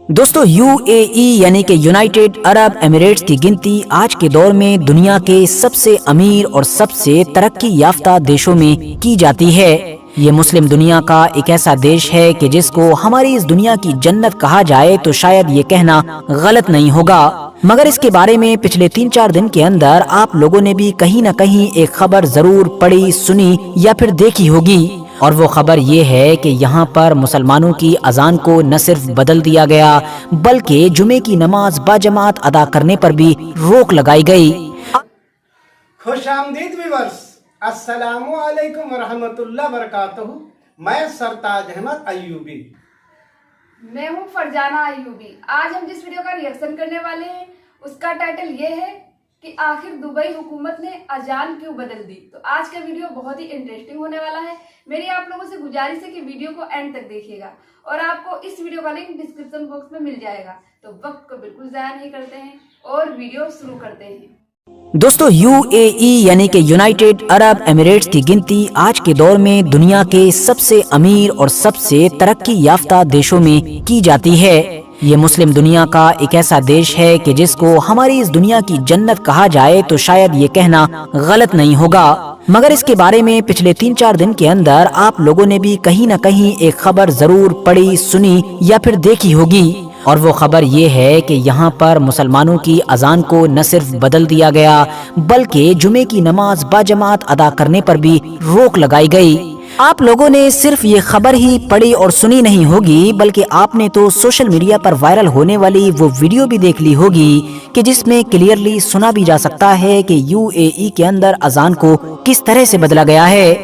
دوستو UAE یعنی کہ یونائٹڈ عرب ایمریٹس کی گنتی آج کے دور میں دنیا کے سب سے امیر اور سب سے ترقی یافتہ دیشوں میں کی جاتی ہے۔ یہ مسلم دنیا کا ایک ایسا دیش ہے کہ جس کو ہماری اس دنیا کی جنت کہا جائے تو شاید یہ کہنا غلط نہیں ہوگا، مگر اس کے بارے میں پچھلے 3-4 دن کے اندر آپ لوگوں نے بھی کہیں نہ کہیں ایک خبر ضرور پڑھی، سنی یا پھر دیکھی ہوگی، اور وہ خبر یہ ہے کہ یہاں پر مسلمانوں کی اذان کو نہ صرف بدل دیا گیا بلکہ جمعے کی نماز باجماعت ادا کرنے پر بھی روک لگائی گئی۔ خوش آمدید ویورز، السلام علیکم ورحمۃ اللہ وبرکاتہ۔ میں سرتاج احمد ایوبی، میں ہوں فرجانہ ایوبی۔ آج ہم جس ویڈیو کا ریئیکشن کرنے والے ہیں اس کا ٹائٹل یہ ہے کہ آخر دبئی حکومت نے اذان کیوں بدل دی۔ تو آج کا ویڈیو بہت ہی انٹرسٹنگ ہونے والا ہے۔ میری آپ لوگوں سے گزارش ہے کہ ویڈیو کو اینڈ تک دیکھیے گا اور آپ کو اس ویڈیو کا لنک ڈسکرپشن باکس میں مل جائے گا۔ تو وقت کو بالکل ضائع نہیں کرتے ہیں اور ویڈیو شروع کرتے ہیں۔ دوستو UAE یعنی کہ یونائٹڈ عرب ایمریٹس کی گنتی آج کے دور میں دنیا کے سب سے امیر اور سب سے ترقی یافتہ دیشوں میں کی جاتی ہے۔ یہ مسلم دنیا کا ایک ایسا دیش ہے کہ جس کو ہماری اس دنیا کی جنت کہا جائے تو شاید یہ کہنا غلط نہیں ہوگا، مگر اس کے بارے میں پچھلے 3-4 دن کے اندر آپ لوگوں نے بھی کہیں نہ کہیں ایک خبر ضرور پڑھی، سنی یا پھر دیکھی ہوگی، اور وہ خبر یہ ہے کہ یہاں پر مسلمانوں کی اذان کو نہ صرف بدل دیا گیا بلکہ جمعے کی نماز باجماعت ادا کرنے پر بھی روک لگائی گئی۔ آپ لوگوں نے صرف یہ خبر ہی پڑھی اور سنی نہیں ہوگی بلکہ آپ نے تو سوشل میڈیا پر وائرل ہونے والی وہ ویڈیو بھی دیکھ لی ہوگی کہ جس میں کلیئرلی سنا بھی جا سکتا ہے کہ UAE کے اندر اذان کو کس طرح سے بدلا گیا ہے۔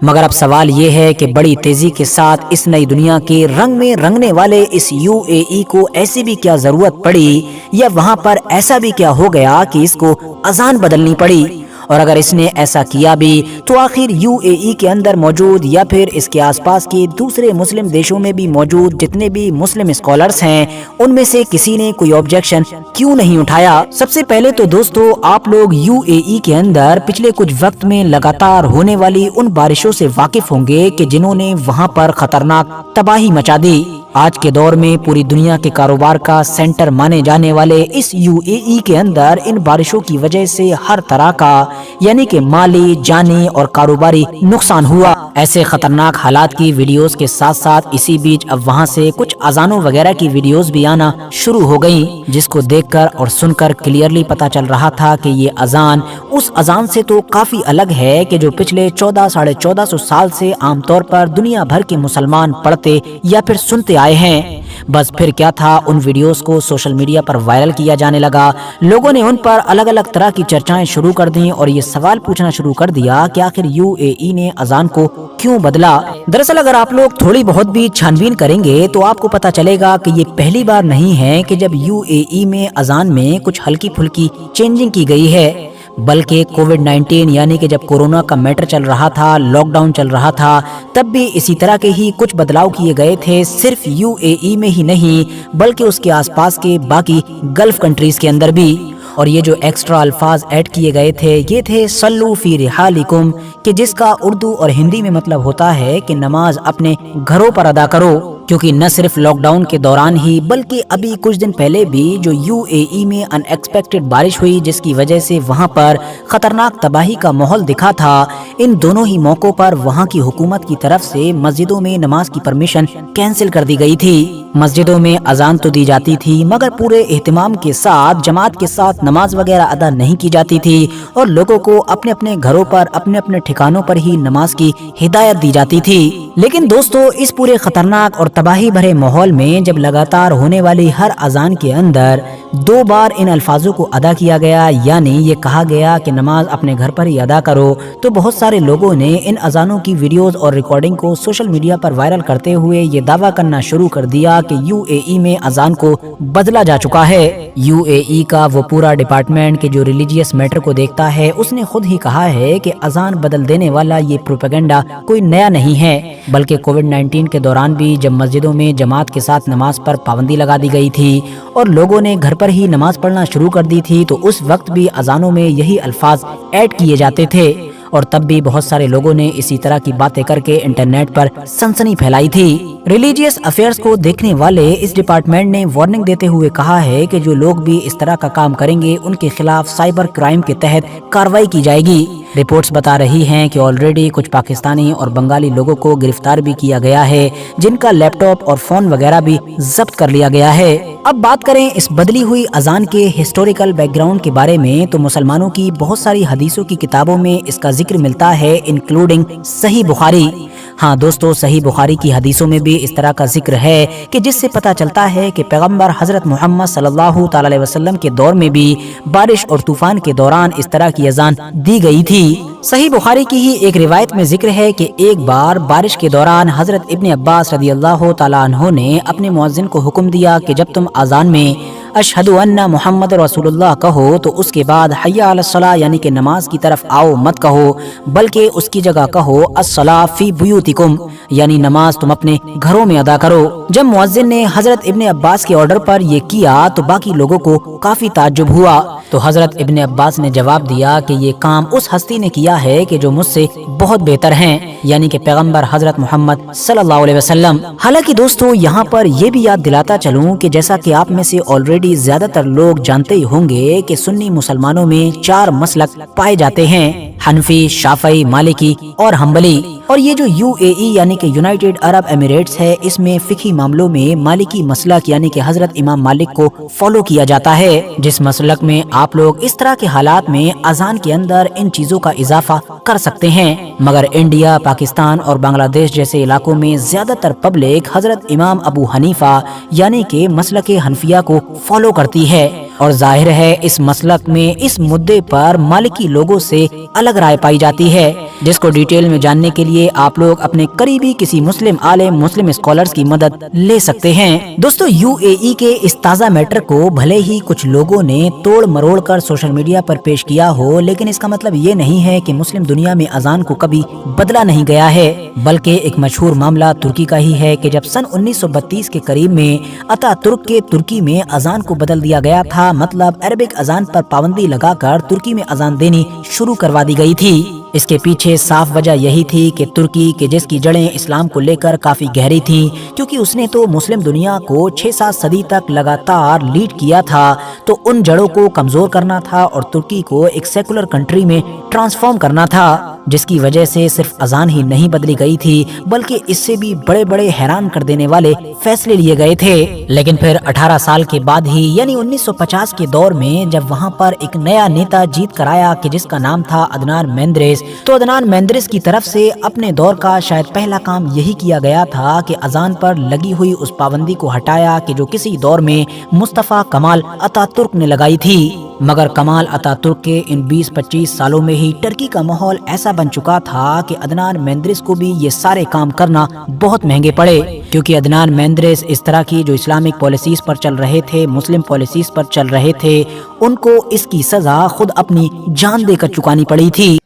مگر اب سوال یہ ہے کہ بڑی تیزی کے ساتھ اس نئی دنیا کے رنگ میں رنگنے والے اس UAE کو ایسی بھی کیا ضرورت پڑی یا وہاں پر ایسا بھی کیا ہو گیا کہ اس کو اذان بدلنی پڑی، اور اگر اس نے ایسا کیا بھی تو آخر UAE کے اندر موجود یا پھر اس کے آس پاس کے دوسرے مسلم دیشوں میں بھی موجود جتنے بھی مسلم اسکالرز ہیں ان میں سے کسی نے کوئی آبجیکشن کیوں نہیں اٹھایا؟ سب سے پہلے تو دوستو آپ لوگ UAE کے اندر پچھلے کچھ وقت میں لگاتار ہونے والی ان بارشوں سے واقف ہوں گے کہ جنہوں نے وہاں پر خطرناک تباہی مچا دی۔ آج کے دور میں پوری دنیا کے کاروبار کا سینٹر مانے جانے والے اس UAE کے اندر ان بارشوں کی وجہ سے ہر طرح کا یعنی کہ مالی، جانی اور کاروباری نقصان ہوا۔ ایسے خطرناک حالات کی ویڈیوز کے ساتھ ساتھ اسی بیچ اب وہاں سے کچھ اذانوں وغیرہ کی ویڈیوز بھی آنا شروع ہو گئیں، جس کو دیکھ کر اور سن کر کلیئرلی پتا چل رہا تھا کہ یہ اذان اس اذان سے تو کافی الگ ہے کہ جو پچھلے 1400-1450 سال سے عام طور پر دنیا بھر کے مسلمان پڑھتے یا پھر سنتے آئے ہیں۔ بس پھر کیا تھا، ان ویڈیوز کو سوشل میڈیا پر وائرل کیا جانے لگا، لوگوں نے ان پر الگ الگ طرح کی چرچائیں شروع کر دیں اور یہ سوال پوچھنا شروع کر دیا کہ آخر UAE نے اذان کو کیوں بدلا۔ دراصل اگر آپ لوگ تھوڑی بہت بھی چھانبین کریں گے تو آپ کو پتا چلے گا کہ یہ پہلی بار نہیں ہے کہ جب UAE میں اذان میں کچھ ہلکی پھلکی چینجنگ کی گئی ہے، بلکہ کووڈ-19 یعنی کہ جب کورونا کا میٹر چل رہا تھا، لاک ڈاؤن چل رہا تھا، تب بھی اسی طرح کے ہی کچھ بدلاؤ کیے گئے تھے، صرف UAE میں ہی نہیں بلکہ اس کے آس پاس کے باقی گلف کنٹریز کے اندر بھی۔ اور یہ جو ایکسٹرا الفاظ ایڈ کیے گئے تھے یہ تھے صلو فی رحالکم، کہ جس کا اردو اور ہندی میں مطلب ہوتا ہے کہ نماز اپنے گھروں پر ادا کرو، کیونکہ نہ صرف لاک ڈاؤن کے دوران ہی بلکہ ابھی کچھ دن پہلے بھی جو UAE میں ان ایکسپیکٹڈ بارش ہوئی جس کی وجہ سے وہاں پر خطرناک تباہی کا ماحول دکھا تھا، ان دونوں ہی موقعوں پر وہاں کی حکومت کی طرف سے مسجدوں میں نماز کی پرمیشن کینسل کر دی گئی تھی۔ مسجدوں میں اذان تو دی جاتی تھی مگر پورے اہتمام کے ساتھ جماعت کے ساتھ نماز وغیرہ ادا نہیں کی جاتی تھی اور لوگوں کو اپنے اپنے گھروں پر اپنے اپنے ٹھکانوں پر ہی نماز کی ہدایت دی جاتی تھی۔ لیکن دوستو اس پورے خطرناک اور تباہی بھرے ماحول میں جب لگاتار ہونے والی ہر اذان کے اندر 2 बार इन अल्फाजों को अदा किया गया, यानी ये कहा गया कि नमाज अपने घर पर ही अदा करो। तो बहुत सारे लोगों ने इन अजानों की वीडियोस और रिकॉर्डिंग को सोशल मीडिया पर वायरल करते हुए ये दावा करना शुरू कर दिया कि यूएई में अजान को बदला जा चुका है। यूएई का वो पूरा डिपार्टमेंट कि जो रिलीजियस मैटर को देखता है, उसने खुद ही कहा है कि अजान बदल देने वाला ये प्रोपेगेंडा कोई नया नहीं है, बल्कि कोविड-19 के दौरान भी जब मस्जिदों में जमात के साथ नमाज पर पाबंदी लगा दी गई थी और लोगों ने घर पर ही नमाज पढ़ना शुरू कर दी थी, तो उस वक्त भी अजानों में यही अल्फाज ऐड किए जाते थे और तब भी बहुत सारे लोगों ने इसी तरह की बातें करके इंटरनेट पर सनसनी फैलाई थी। रिलीजियस अफेयर्स को देखने वाले इस डिपार्टमेंट ने वार्निंग देते हुए कहा है कि जो लोग भी इस तरह का काम करेंगे उनके खिलाफ साइबर क्राइम के तहत कार्रवाई की जाएगी। रिपोर्ट्स बता रही हैं कि ऑलरेडी कुछ पाकिस्तानी और बंगाली लोगों को गिरफ्तार भी किया गया है, जिनका लैपटॉप और फोन वगैरह भी जब्त कर लिया गया है। अब बात करें इस बदली हुई अजान के हिस्टोरिकल बैकग्राउंड के बारे में, तो मुसलमानों की बहुत सारी हदीसों की किताबों में इसका जिक्र मिलता है, इंक्लूडिंग सही बुखारी। हाँ दोस्तों, सही बुखारी की हदीसों में भी इस तरह का जिक्र है कि जिससे पता चलता है कि पैगंबर हजरत मोहम्मद सल्लल्लाहु अलैहि वसल्लम के दौर में भी बारिश और तूफान के दौरान इस तरह की अजान दी गई थी। सही बुखारी की ही एक रिवायत में जिक्र है कि एक बार बारिश के दौरान हजरत इब्न अब्बास रदियल्लाहु ताला अन्हु ने अपने मुअज्जिन को हुक्म दिया कि जब तुम अजान में अशहदु अन्ना मुहम्मद रसूलुल्लाह कहो तो उसके बाद हय्या अला सलाह यानी कि नमाज की तरफ आओ मत कहो, बल्कि उसकी जगह कहो अस्सला फी बुयूतिकुम यानी नमाज तुम अपने घरों में अदा करो। जब मुअज्जिन ने हजरत इब्न अब्बास के ऑर्डर पर ये किया तो बाकी लोगों को काफी ताज्जुब हुआ। तो हजरत इब्न अब्बास ने जवाब दिया कि ये काम उस हस्ती ने किया है कि जो मुझसे बहुत बेहतर हैं, यानी कि पैगंबर हजरत मोहम्मद सल्लल्लाहु अलैहि वसल्लम। हालांकि दोस्तों, यहाँ पर ये भी याद दिलाता चलूं कि जैसा कि आप में से ऑलरेडी ज्यादातर लोग जानते ही होंगे कि सुन्नी मुसलमानों में 4 मसलक पाए जाते हैं, हनफी, शाफई, मालिकी और हम्बली। और ये जो यूएई यानी कि यूनाइटेड अरब एमिरेट्स है, इसमें फिकी मामलों में मालिकी मसलक यानी कि हजरत इमाम मालिक को फॉलो किया जाता है, जिस मसलक में आप लोग इस तरह के हालात में अजान के अंदर इन चीजों का इजाफा कर सकते हैं। मगर इंडिया, पाकिस्तान और बांग्लादेश जैसे इलाकों में ज्यादातर पब्लिक हजरत इमाम अबू हनीफा यानी कि मसलक हनफिया को फॉलो करती है और जाहिर है इस मसलक में इस मुद्दे पर मालिकी लोगों से अलग राय पाई जाती है, जिसको डिटेल में जानने के लिए आप लोग अपने करीबी किसी मुस्लिम आलिम, मुस्लिम स्कॉलर्स की मदद ले सकते हैं। दोस्तों, यूएई के इस ताज़ा मैटर को भले ही कुछ लोगों ने तोड़ मरोड़ कर सोशल मीडिया पर पेश किया हो, लेकिन इसका मतलब ये नहीं है कि मुस्लिम दुनिया में अजान को कभी बदला नहीं गया है, बल्कि एक मशहूर मामला तुर्की का ही है कि जब सन 1932 के करीब में अतातुर्क के तुर्की में अजान को बदल दिया गया था, मतलब अरबिक अजान पर पाबंदी लगाकर तुर्की में अजान देनी शुरू करवा दी गई थी। इसके पीछे साफ वजह यही थी कि तुर्की के जिसकी जड़ें इस्लाम को लेकर काफी गहरी थी, क्योंकि उसने तो मुस्लिम दुनिया को 6-7 सदी तक लगातार लीड किया था, तो उन जड़ों को कमजोर करना था और तुर्की को एक सेकुलर कंट्री में ट्रांसफॉर्म करना था, जिसकी वजह से सिर्फ अजान ही नहीं बदली गई थी, बल्कि इससे भी बड़े बड़े हैरान कर देने वाले फैसले लिए गए थे। लेकिन फिर 18 साल के बाद ही यानी 1950 के दौर में जब वहाँ पर एक नया नेता जीत कर आया कि जिसका नाम था अदनान मेंदेरेस, तो अदनान मेंदेरेस की तरफ से अपने दौर का शायद पहला काम यही किया गया था कि अजान पर लगी हुई उस पाबंदी को हटाया कि जो किसी दौर में मुस्तफा कमाल अतातुर्क ने लगाई थी। मगर कमाल अतातुर्क के इन 20-25 सालों में ही टर्की का माहौल ऐसा बन चुका था कि अदनान मेंदेरेस को भी ये सारे काम करना बहुत महंगे पड़े, क्योंकि अदनान मेंदेरेस इस तरह की जो इस्लामिक पॉलिसीज पर चल रहे थे, मुस्लिम पॉलिसीज पर चल रहे थे, उनको इसकी सजा खुद अपनी जान देकर चुकानी पड़ी थी।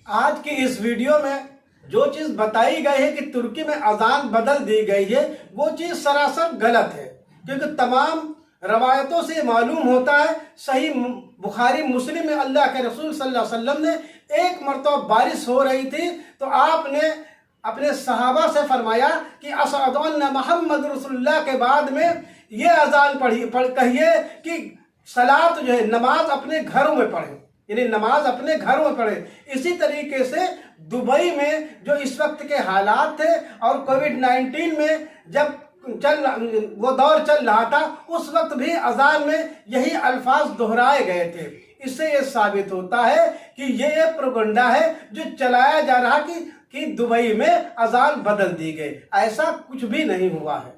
आज की इस वीडियो में जो चीज बताई गई है कि तुर्की में अजान बदल दी गई है, वो चीज सरासर गलत है, क्योंकि तमाम रवायतों से मालूम होता है, सही बुखारी मुस्लिम में अल्लाह के रसूल सल्लल्लाहु अलैहि वसल्लम ने एक मरतबा बारिश हो रही थी तो आपने अपने सहाबा से फरमाया कि अशहदु अन्ना मुहम्मद रसूलुल्लाह के बाद में ये अजान कहिए कि सलात जो है नमाज अपने घरों में पढ़े, यानी नमाज अपने घरों में पढ़े। इसी तरीके से दुबई में जो इस वक्त के हालात थे और कोविड-19 में जब वो दौर चल रहा था, उस वक्त भी अजान में यही अल्फाज दोहराए गए थे। इससे ये साबित होता है कि ये एक प्रोपेगेंडा है जो चलाया जा रहा कि दुबई में अजान बदल दी गई। ऐसा कुछ भी नहीं हुआ है।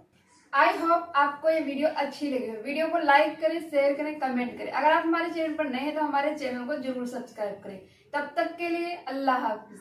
आई होप आपको ये वीडियो अच्छी लगी हो। वीडियो को लाइक करें, शेयर करें, कमेंट करें। अगर आप हमारे चैनल पर नए हैं तो हमारे चैनल को जरूर सब्सक्राइब करें। तब तक के लिए अल्लाह हाफिज।